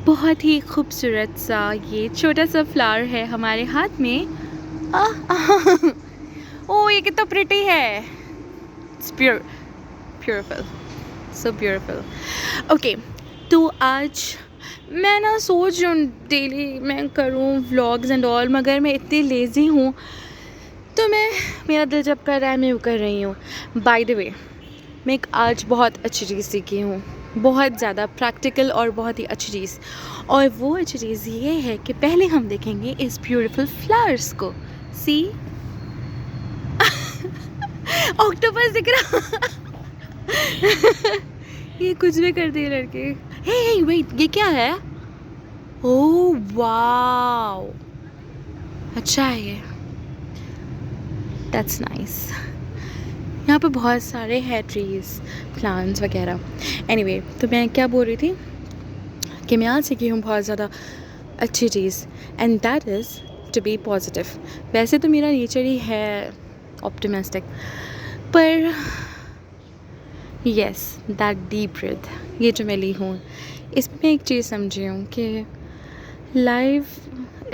बहुत ही खूबसूरत सा ये छोटा सा फ्लावर है हमारे हाथ में। ओह ये कितना प्रिटी है। It's beautiful, so beautiful. Okay, तो आज मैं ना सोच रही हूँ डेली मैं करूँ व्लॉग्स एंड ऑल, मगर मैं इतनी लेज़ी हूँ तो मेरा दिल जब कर रहा है मैं वो कर रही हूँ। बाय द वे, मैं एक आज बहुत अच्छी चीज़ सीखी हूँ, बहुत ज़्यादा प्रैक्टिकल और बहुत ही अच्छी चीज़। और वो अच्छी चीज़ ये है कि पहले हम देखेंगे इस ब्यूटीफुल फ्लावर्स को। सी ऑक्टोपस दिख रहा। ये कुछ भी कर दिए लड़के। हे वेट, ये क्या है? ओह वाओ, अच्छा है ये, दैट्स नाइस। यहाँ पे बहुत सारे है ट्रीज़, प्लांट्स वगैरह। एनीवे, तो मैं क्या बोल रही थी कि मैं आज सीखी हूँ बहुत ज़्यादा अच्छी चीज़, and that is to be positive. वैसे तो मेरा नेचर ही है ऑप्टिमिस्टिक, पर येस, दैट डीप ब्रीथ, ये जो मैं ली हूँ, इसमें एक चीज़ समझी हूँ कि life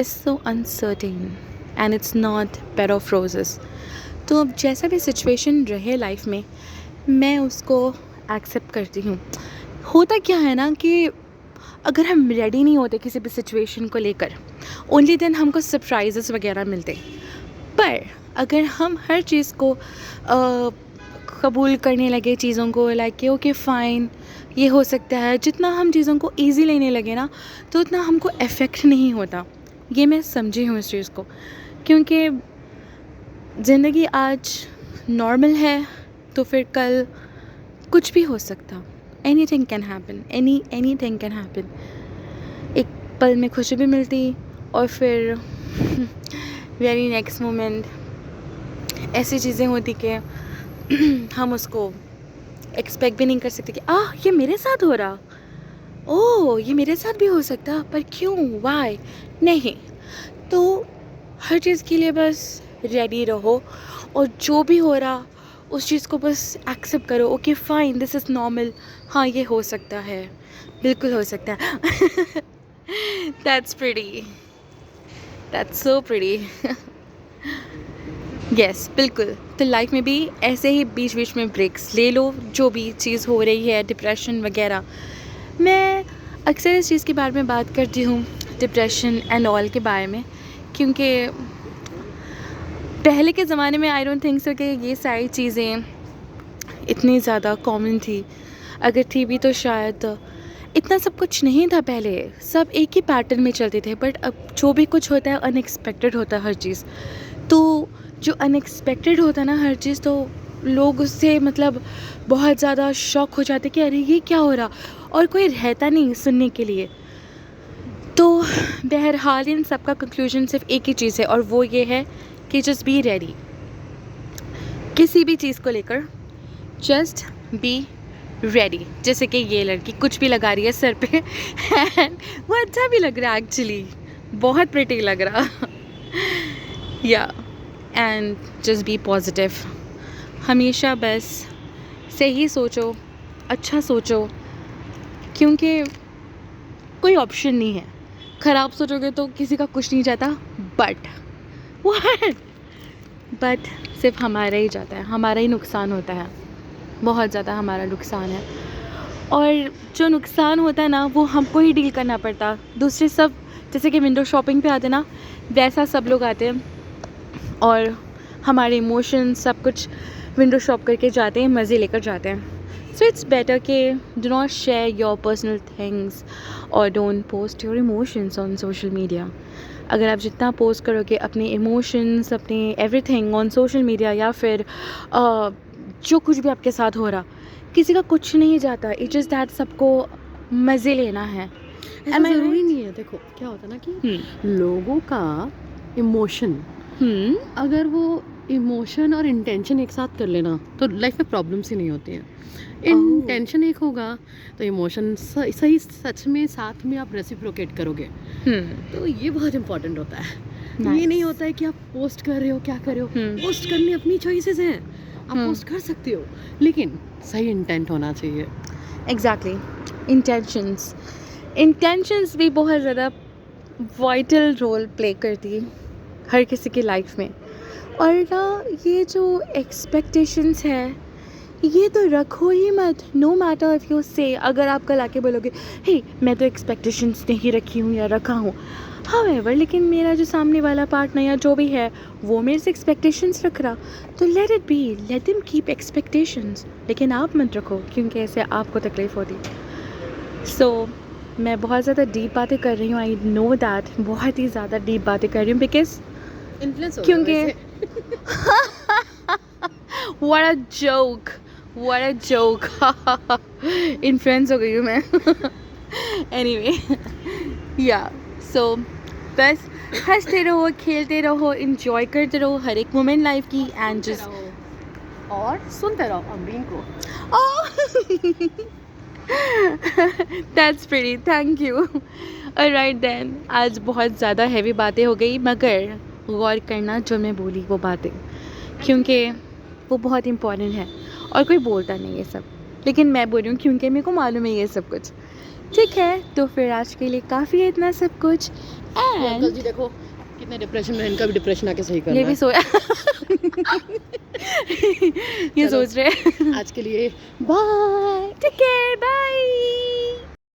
is so uncertain and it's not bed of roses. तो अब जैसा भी सिचुएशन रहे लाइफ में, मैं उसको एक्सेप्ट करती हूँ। होता क्या है ना कि अगर हम रेडी नहीं होते किसी भी सिचुएशन को लेकर, ओनली देन हमको सरप्राइजेस वगैरह मिलते। पर अगर हम हर चीज़ को कबूल करने लगे, चीज़ों को लाइक ओके फ़ाइन ये हो सकता है, जितना हम चीज़ों को ईजी लेने लगे ना तो उतना हमको इफ़ेक्ट नहीं होता। ये मैं समझी हूँ इस चीज़ को, क्योंकि ज़िंदगी आज नॉर्मल है तो फिर कल कुछ भी हो सकता। Anything can happen, anything can happen. एक पल में खुशी भी मिलती और फिर वेरी नेक्स्ट मोमेंट ऐसी चीज़ें होती कि हम उसको एक्सपेक्ट भी नहीं कर सकते कि ये मेरे साथ हो रहा, ओह ये मेरे साथ भी हो सकता, पर क्यों, वाई नहीं। तो हर चीज़ के लिए बस रेडी रहो और जो भी हो रहा उस चीज़ को बस एक्सेप्ट करो। Okay fine, this is normal, हाँ ये हो सकता है, बिल्कुल हो सकता है। That's pretty, that's so pretty. Yes बिल्कुल। तो लाइफ में भी ऐसे ही बीच बीच में ब्रेक्स ले लो, जो भी चीज़ हो रही है, डिप्रेशन वगैरह। मैं अक्सर इस चीज़ के बारे में बात करती हूँ, डिप्रेशन एंड ऑल के बारे में, क्योंकि पहले के ज़माने में आई डोंट थिंक सो कि ये सारी चीज़ें इतनी ज़्यादा कॉमन थी। अगर थी भी तो शायद इतना सब कुछ नहीं था। पहले सब एक ही पैटर्न में चलते थे, बट अब जो भी कुछ होता है अनएक्सपेक्टेड होता है हर चीज़। तो जो अनएक्सपेक्टेड होता है ना हर चीज़, तो लोग उससे मतलब बहुत ज़्यादा शॉक हो जाते कि अरे ये क्या हो रहा, और कोई रहता नहीं सुनने के लिए। तो बहरहाल इन सब का कंक्लूजन सिर्फ एक ही चीज़ है, और वो ये है कि जस्ट बी रेडी। किसी भी चीज़ को लेकर जस्ट बी रेडी। जैसे कि ये लड़की कुछ भी लगा रही है सर पे एंड वो अच्छा भी लग रहा है, एक्चुअली बहुत प्रिटी लग रहा। या एंड जस्ट बी पॉजिटिव। हमेशा बस सही सोचो, अच्छा सोचो, क्योंकि कोई ऑप्शन नहीं है। ख़राब सोचोगे तो किसी का कुछ नहीं जाता, बट सिर्फ हमारा ही जाता है, हमारा ही नुकसान होता है, बहुत ज़्यादा हमारा नुकसान है। और जो नुकसान होता है ना वो हमको ही डील करना पड़ता। दूसरे सब जैसे कि विंडो शॉपिंग पे आते ना, वैसा सब लोग आते हैं और हमारे इमोशंस सब कुछ विंडो शॉप करके जाते हैं, मज़े लेकर जाते हैं। सो इट्स बेटर कि do not share your personal things और don't post your emotions on social media. अगर आप जितना पोस्ट करोगे अपने इमोशंस, अपने एवरीथिंग ऑन सोशल मीडिया, या फिर जो कुछ भी आपके साथ हो रहा, किसी का कुछ नहीं जाता। इट्स जस्ट दैट सबको मज़े लेना है। ऐसा ज़रूरी नहीं है। देखो क्या होता है ना कि लोगों का इमोशन, अगर वो इमोशन और इंटेंशन एक साथ कर लेना तो लाइफ में प्रॉब्लम्स ही नहीं होती हैं। इंटेंशन एक होगा तो इमोशन सही सच में साथ में आप रेसिप्रोकेट करोगे। तो ये बहुत इंपॉर्टेंट होता है। Nice. ये नहीं होता है कि आप पोस्ट कर रहे हो, क्या कर रहे हो। पोस्ट करनी अपनी चॉइसेस हैं, आप पोस्ट कर सकते हो, लेकिन सही इंटेंट होना चाहिए। Exactly, intentions. इंटेंशंस भी बहुत ज़्यादा वाइटल रोल प्ले करती है हर किसी की लाइफ में। और ना ये जो एक्सपेक्टेशंस है ये तो रखो ही मत, नो मैटर इफ़ यू से। अगर आप कल आके बोलोगे हे मैं तो एक्सपेक्टेशंस नहीं रखी हूँ या रखा हूँ, हाउएवर लेकिन मेरा जो सामने वाला पार्टनर या जो भी है वो मेरे से एक्सपेक्टेशंस रख रहा, तो let it be, let them keep expectations, लेकिन आप मत रखो क्योंकि ऐसे आपको तकलीफ़ होती। सो मैं बहुत ज़्यादा डीप बातें कर रही हूँ, आई नो दैट, बहुत ही ज़्यादा डीप बातें कर रही हूँ बिकॉज इन्फ्लुएंस हो क्योंकि what a joke, what a joke influence हो गई हूँ मैं एनीवे या सो बस हंसते रहो, खेलते रहो, इंजॉय करते रहो हर एक मोमेंट लाइफ की एंड जस्ट और सुनते रहो अमरीन को। That's pretty, thank you. Alright then, आज बहुत ज़्यादा हैवी बातें हो गई मगर गौर करना जो मैं बोली वो बातें, क्योंकि वो बहुत इम्पॉर्टेंट है और कोई बोलता नहीं ये सब, लेकिन मैं बोल रही हूँ क्योंकि मेरे को मालूम है ये सब कुछ। ठीक है, तो फिर आज के लिए काफ़ी है इतना सब कुछ। अंकल जी देखो कितने डिप्रेशन में, इनका भी डिप्रेशन आके सही करना ये भी सोया ये चलो। सोच रहे हैं। आज के लिए बाय, टेक केयर, बाय।